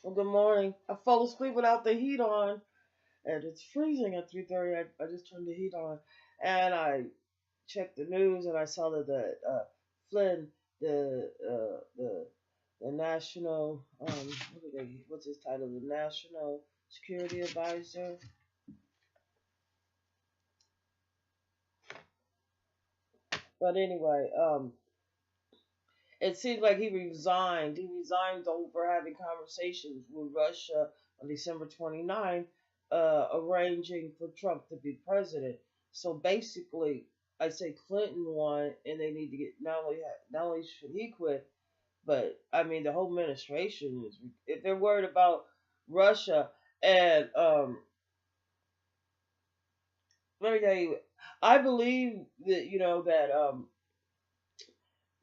Well, good morning. I fell asleep without the heat on, and it's freezing at 3:30. I just turned the heat on, and I checked the news, and I saw that Flynn, the national what's his title? The National Security Advisor. But anyway, it seems like he resigned. He resigned over having conversations with Russia on December 29th, arranging for Trump to be president. So basically, I say Clinton won, and they need to get not only should he quit, but I mean the whole administration is. If they're worried about Russia, and let me tell you, I believe that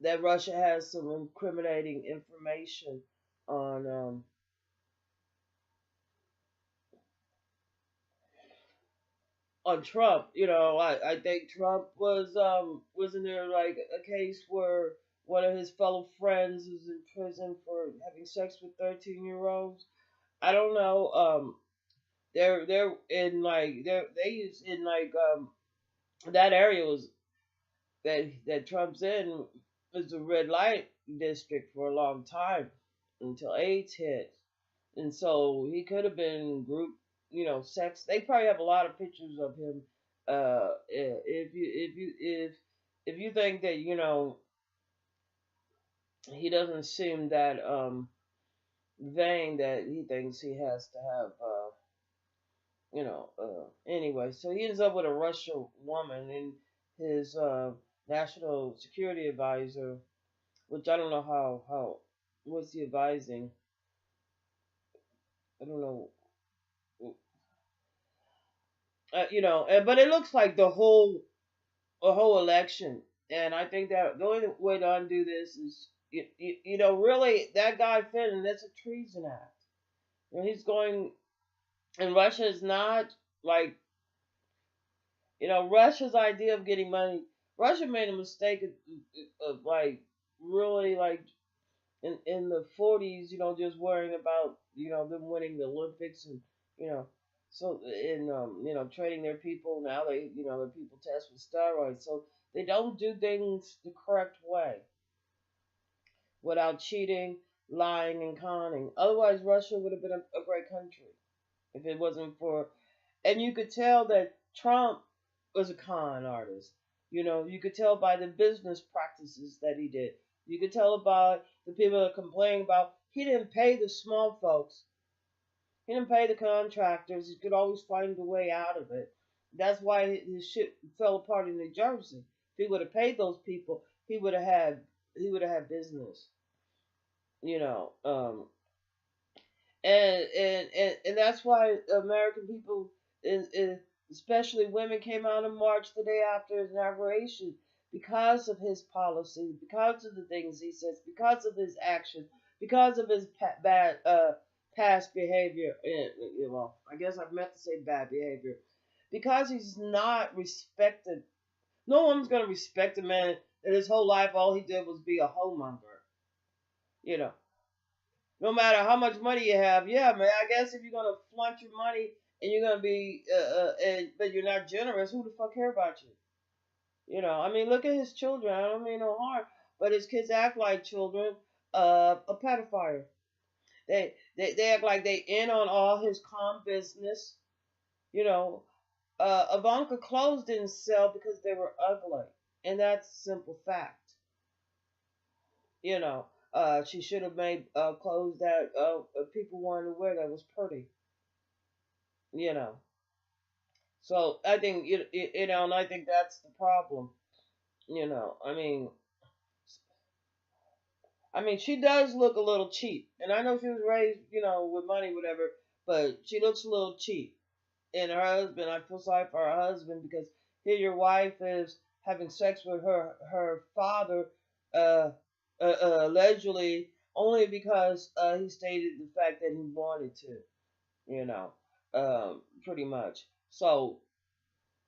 that Russia has some incriminating information on Trump. I think Trump wasn't there like a case where one of his fellow friends is in prison for having sex with 13-year-olds. I don't know. They're in like they use in like that area was that Trump's in was a red light district for a long time until AIDS hit. And so he could have been group, sex. They probably have a lot of pictures of him. If you think that he doesn't seem that vain that he thinks he has to have anyway. So he ends up with a Russian woman and his national security advisor, which I don't know how what's he advising. I don't know. But it looks like the whole election. And I think that the only way to undo this is, really, that guy Finn, that's a treason act. He's going, and Russia is not like, Russia's idea of getting money. Russia made a mistake of like, really, like, in the 40s, just worrying about, them winning the Olympics and, you know, so in training their people. Now their people test with steroids, so they don't do things the correct way without cheating, lying, and conning. Otherwise, Russia would have been a great country if it wasn't for. And you could tell that Trump was a con artist. You could tell by the business practices that he did. You could tell by the people that complain about he didn't pay the small folks. He didn't pay the contractors. He could always find a way out of it. That's why his shit fell apart in New Jersey. If he would have paid those people, he would have had business. You know, and that's why American people, especially women, came out and marched the day after his inauguration because of his policy, because of the things he says, because of his actions, because of his bad past behavior. Well, I guess I meant to say bad behavior, because he's not respected. No one's gonna respect a man that his whole life all he did was be a homemonger. You know, no matter how much money you have. Yeah, man. I guess if you're gonna flaunt your money and you're gonna be, but you're not generous, who the fuck care about you? I mean, look at his children. I don't mean no harm, but his kids act like children. A pedophile. They act like they in on all his calm business. You know, Ivanka clothes didn't sell because they were ugly, and that's simple fact. You know, she should have made clothes that people wanted to wear that was pretty. You know, so I think and I think that's the problem. I mean, she does look a little cheap, and I know she was raised, with money, whatever, but she looks a little cheap. And her husband, I feel sorry for her husband, because here your wife is having sex with her father, uh, allegedly, only because he stated the fact that he wanted to, you know, pretty much. So,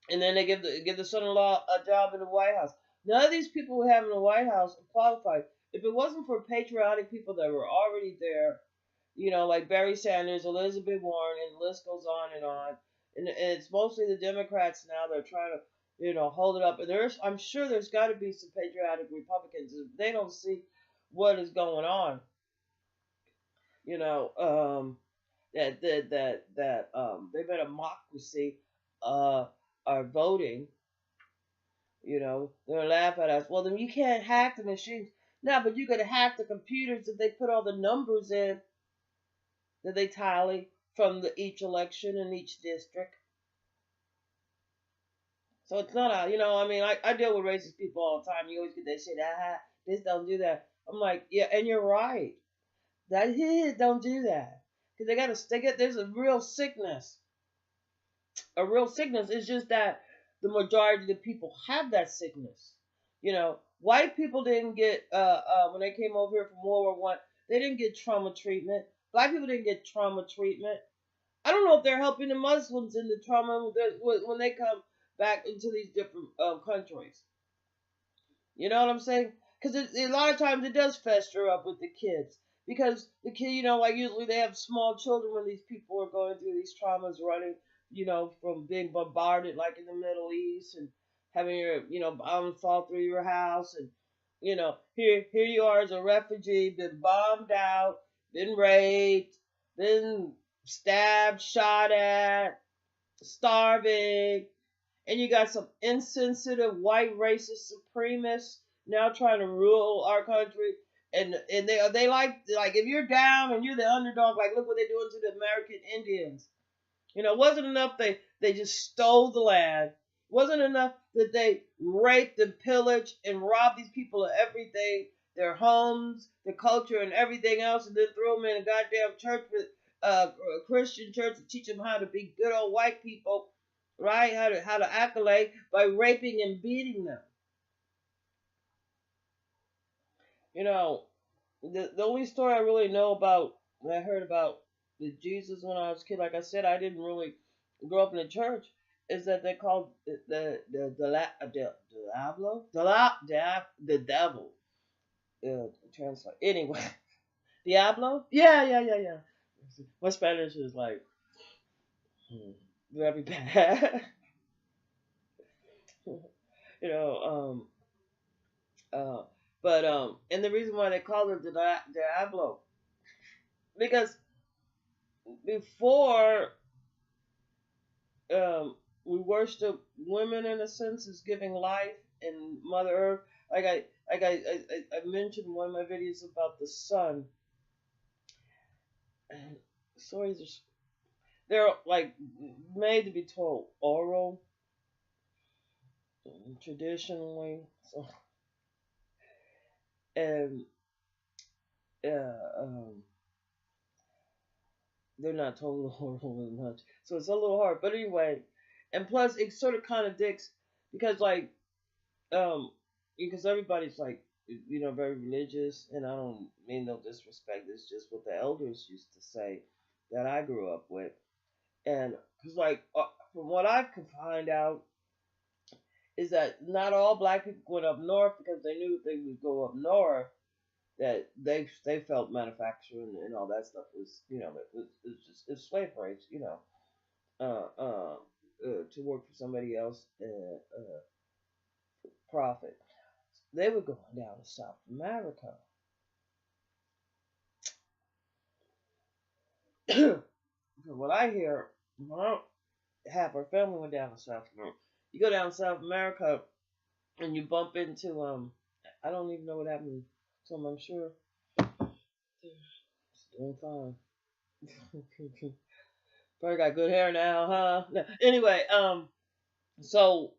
and then they give the son-in-law a job in the White House. None of these people we have in the White House are qualified. If it wasn't for patriotic people that were already there, Like Barry Sanders, Elizabeth Warren, and the list goes on and on. And it's mostly the Democrats now that are trying to, hold it up. And I'm sure there's got to be some patriotic Republicans. If they don't see what is going on, you know, they've been a democracy, are voting. They're gonna laugh at us. Well, then you can't hack the machines. No, but you could hack the computers that they put all the numbers in that they tally from each election in each district. So it's not I mean, I deal with racist people all the time. You always get that shit, this don't do that. I'm like, yeah, and you're right. That don't do that. Because there's a real sickness. It's just that the majority of the people have that sickness. White people didn't get when they came over here from World War I, they didn't get trauma treatment. Black people didn't get trauma treatment. I don't know if they're helping the Muslims in the trauma when they come back into these different countries. You know what I'm saying? Because a lot of times it does fester up with the kids. Because the kid, like usually they have small children when these people are going through these traumas, running, from being bombarded, like in the Middle East, and having your, bombs fall through your house, and here you are as a refugee, been bombed out, been raped, been stabbed, shot at, starving, and you got some insensitive white racist supremacists now trying to rule our country. And they like if you're down and you're the underdog, like look what they're doing to the American Indians. It wasn't enough they just stole the land. It wasn't enough that they raped and pillaged and robbed these people of everything, their homes, their culture, and everything else, and then throw them in a goddamn church with a Christian church to teach them how to be good old white people, right? How to accolade by raping and beating them. You know, the only story I really know about, I heard about the Jesus when I was a kid, like I said, I didn't really grow up in the church, is that they called the Diablo, the devil. Translate anyway. Diablo? Yeah, yeah, yeah, yeah. My Spanish is like very bad. you know, uh, and the reason why they call it the Diablo, because before um, we worship women in a sense as giving life and Mother Earth. I mentioned in one of my videos about the sun. And stories they're like made to be told oral traditionally. So and um, they're not told oral as much, so it's a little hard. But anyway, and plus it sort of contradicts because because everybody's like very religious, and I don't mean no disrespect. It's just what the elders used to say that I grew up with, and because from what I could find out is that not all black people went up north because they knew if they would go up north that they felt manufacturing and all that stuff was it's slave rates uh, uh, to work for somebody else profit. They were going down to South America. From what I hear, half our family went down to South America. You go down to South America and you bump into I don't even know what happened to them. I'm sure it's doing fine. Probably got good hair now, huh? No. Anyway, so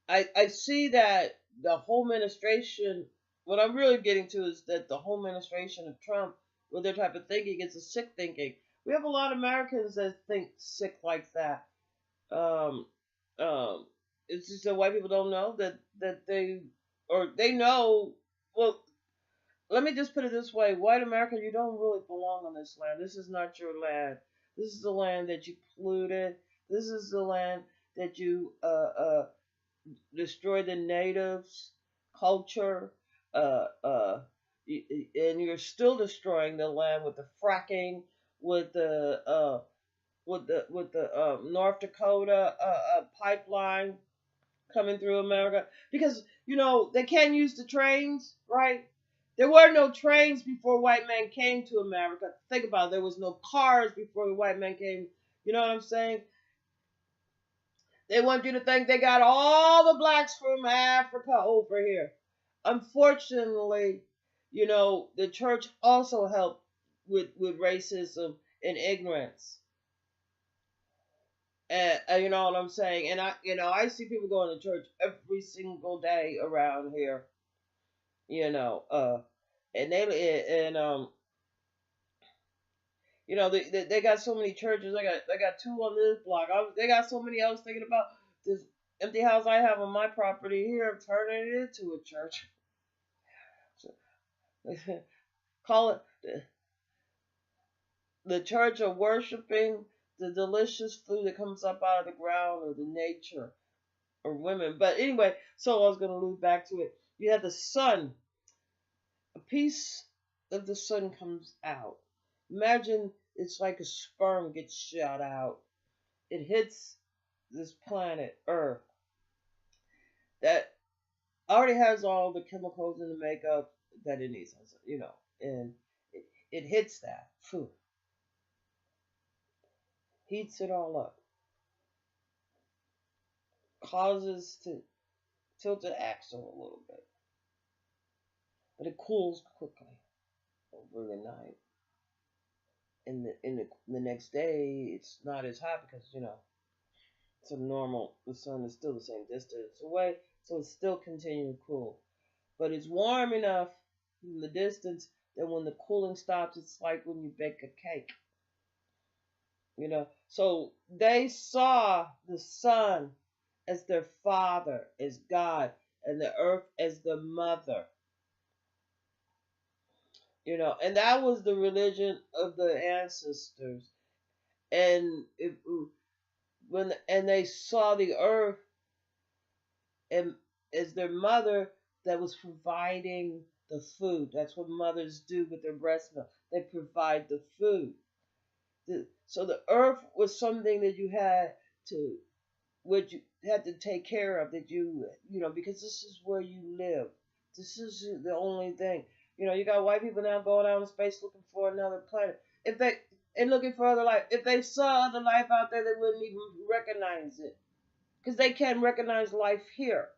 I see that the whole administration. What I'm really getting to is that the whole administration of Trump, with their type of thinking, is a sick thinking. We have a lot of Americans that think sick like that. Um, um, it's just that white people don't know that they know. Well, let me just put it this way: white America, you don't really belong on this land. This is not your land. This is the land that you polluted. This is the land that you destroy the natives' culture. Uh, uh, and you're still destroying the land with the fracking, with the North Dakota pipeline coming through America, because they can't use the trains, right? There were no trains before white men came to America. Think about it. There was no cars before the white men came. You know what I'm saying? They want you to think they got all the blacks from Africa over here. Unfortunately, the church also helped with racism and ignorance. And you know what I'm saying? And I see people going to church every single day around here. And they got so many churches. They got two on this block. They got so many. I was thinking about this empty house I have on my property here, turning it into a church. Call it the church of worshiping the delicious food that comes up out of the ground, or the nature, or women. But anyway, so I was going to loop back to it. You have the sun. A piece of the sun comes out. Imagine it's like a sperm gets shot out. It hits this planet Earth that already has all the chemicals in the makeup that it needs, and it hits that food, heats it all up, causes to tilt the axle a little bit, but it cools quickly over the night. In the next day, it's not as hot because it's a normal. The sun is still the same distance away, so it's still continuing to cool, but it's warm enough from the distance that when the cooling stops, it's like when you bake a cake. So they saw the sun as their father, as God, and the earth as the mother. And that was the religion of the ancestors. And they saw the earth and as their mother that was providing the food. That's what mothers do with their breast milk. They provide the food. So the earth was something that you had to, what you had to take care of, that because this is where you live. This is the only thing. You got white people now going out in space looking for another planet. And looking for other life. If they saw other life out there, they wouldn't even recognize it. Because they can't recognize life here.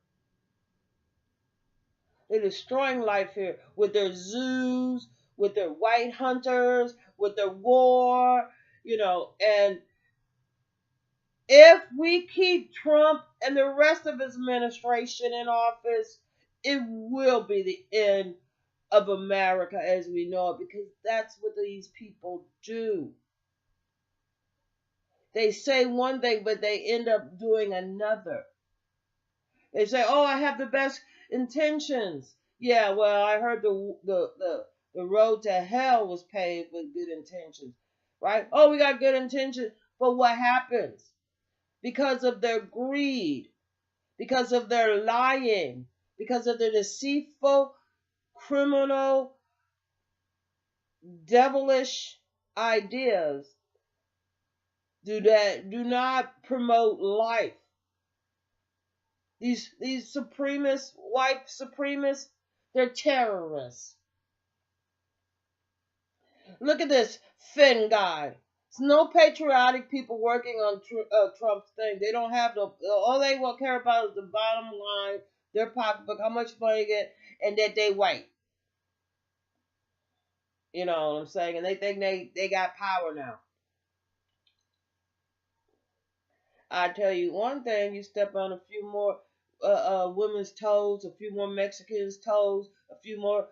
They're destroying life here with their zoos, with their white hunters, with their war, and if we keep Trump and the rest of his administration in office, it will be the end of America as we know it, because that's what these people do. They say one thing, but they end up doing another. They say, "Oh, I have the best intentions." Yeah, well, I heard the road to hell was paved with good intentions, right? Oh, we got good intentions, but what happens? Because of their greed, because of their lying, because of their deceitful, criminal, devilish ideas, do not promote life. These supremacists, white supremacists, they're terrorists. Look at this Finn guy. It's no patriotic people working on Trump's thing. They don't have all they will care about is the bottom line, their pocketbook, how much money they get, and that they white. You know what I'm saying? And they think they got power now. I tell you one thing, you step on a few more women's toes, a few more Mexicans' toes, a few more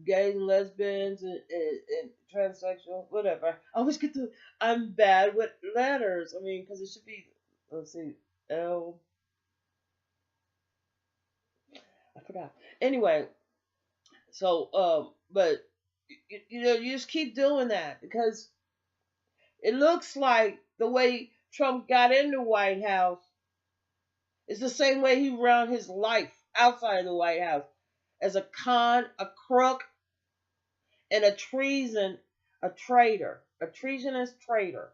gays and lesbians and transsexual, whatever. I always I'm bad with letters. I mean, because it should be, let's see, L. I forgot. Anyway, so, but, you just keep doing that because it looks like the way Trump got in the White House is the same way he ran his life outside of the White House. as a con, a crook, and a treason, a traitor, a treasonous traitor.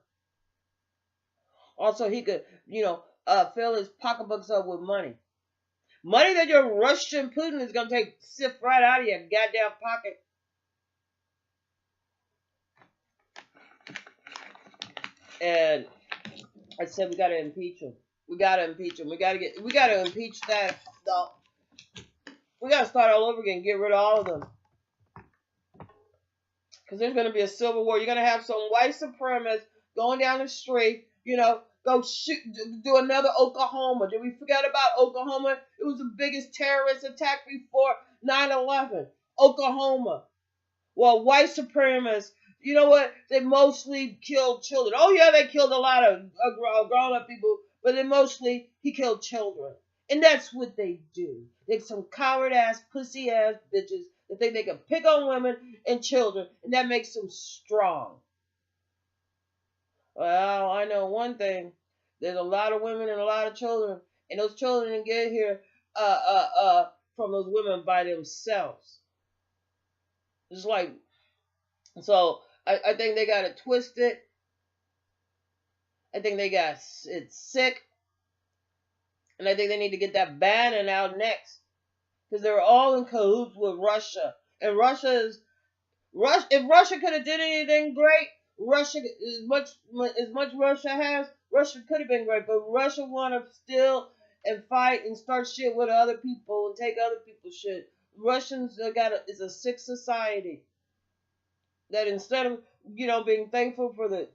Also, he could, fill his pocketbooks up with money. Money that your Russian Putin is going to sift right out of your goddamn pocket. And I said we got to impeach him. We got to impeach him. We got to impeach that. We got to start all over again. Get rid of all of them. Because there's going to be a civil war. You're going to have some white supremacists going down the street, go shoot, do another Oklahoma. Did we forget about Oklahoma? It was the biggest terrorist attack before 9/11. Oklahoma. Well, white supremacists, you know what? They mostly killed children. Oh, yeah, they killed a lot of grown-up people, but he killed children. And that's what they do. They're some coward-ass, pussy-ass bitches that think they can pick on women and children, and that makes them strong. Well, I know one thing. There's a lot of women and a lot of children, and those children didn't get here from those women by themselves. It's like, so I think they got it twisted. I think they got it sick. And I think they need to get that Bannon out next. Because they're all in cahoots with Russia. And if Russia could have did anything great, Russia, as much Russia has, Russia could have been great. But Russia want to steal and fight and start shit with other people and take other people's shit. Russians is a sick society. That instead of being thankful for the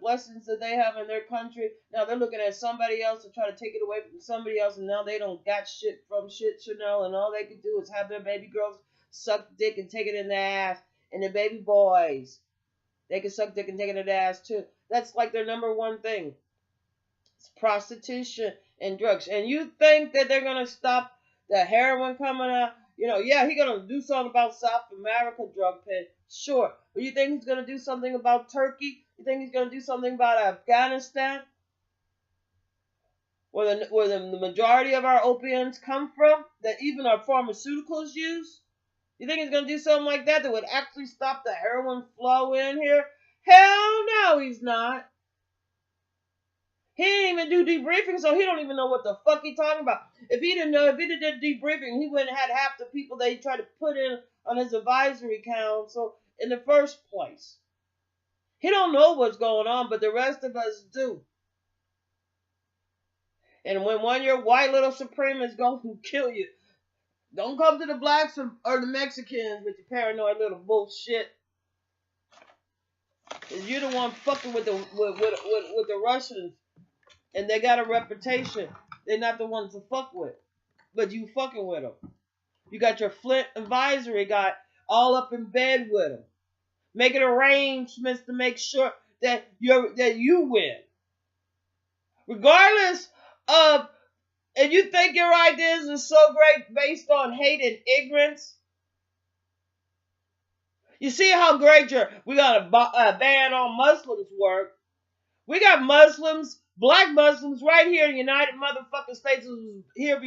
blessings that they have in their country, now they're looking at somebody else to try to take it away from somebody else, and now they don't got shit from Chanel, and all they can do is have their baby girls suck dick and take it in the ass, and their baby boys, they can suck dick and take it in the ass too. That's like their number one thing. It's prostitution and drugs. And you think that they're gonna stop the heroin coming out? Yeah, he's gonna do something about South America drug pen. Sure. But you think he's gonna do something about Turkey? You think he's gonna do something about Afghanistan? Where the majority of our opiums come from, that even our pharmaceuticals use? You think he's gonna do something like that would actually stop the heroin flow in here? Hell no, he's not. He didn't even do debriefing, so he don't even know what the fuck he talking about. If he did debriefing, he wouldn't have had half the people that he tried to put in on his advisory council in the first place. He don't know what's going on, but the rest of us do. And when one of your white little supremacists going to kill you, don't come to the blacks or the Mexicans with your paranoid little bullshit. Cause you're the one fucking with the Russians. And they got a reputation. They're not the ones to fuck with. But you fucking with them. You got your Flint advisory guy all up in bed with them. Making arrangements to make sure that you win. Regardless of, and you think your ideas are so great based on hate and ignorance. You see how great we got a ban on Muslims work. We got Muslims, black Muslims right here in the United motherfucking States who was here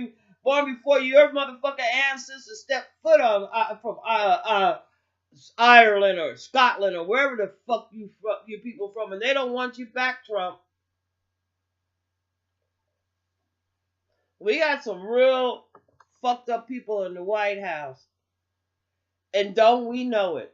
born before your motherfucking ancestors stepped foot on from Ireland or Scotland or wherever the fuck you people from, and they don't want you back, Trump. We got some real fucked up people in the White House, and don't we know it?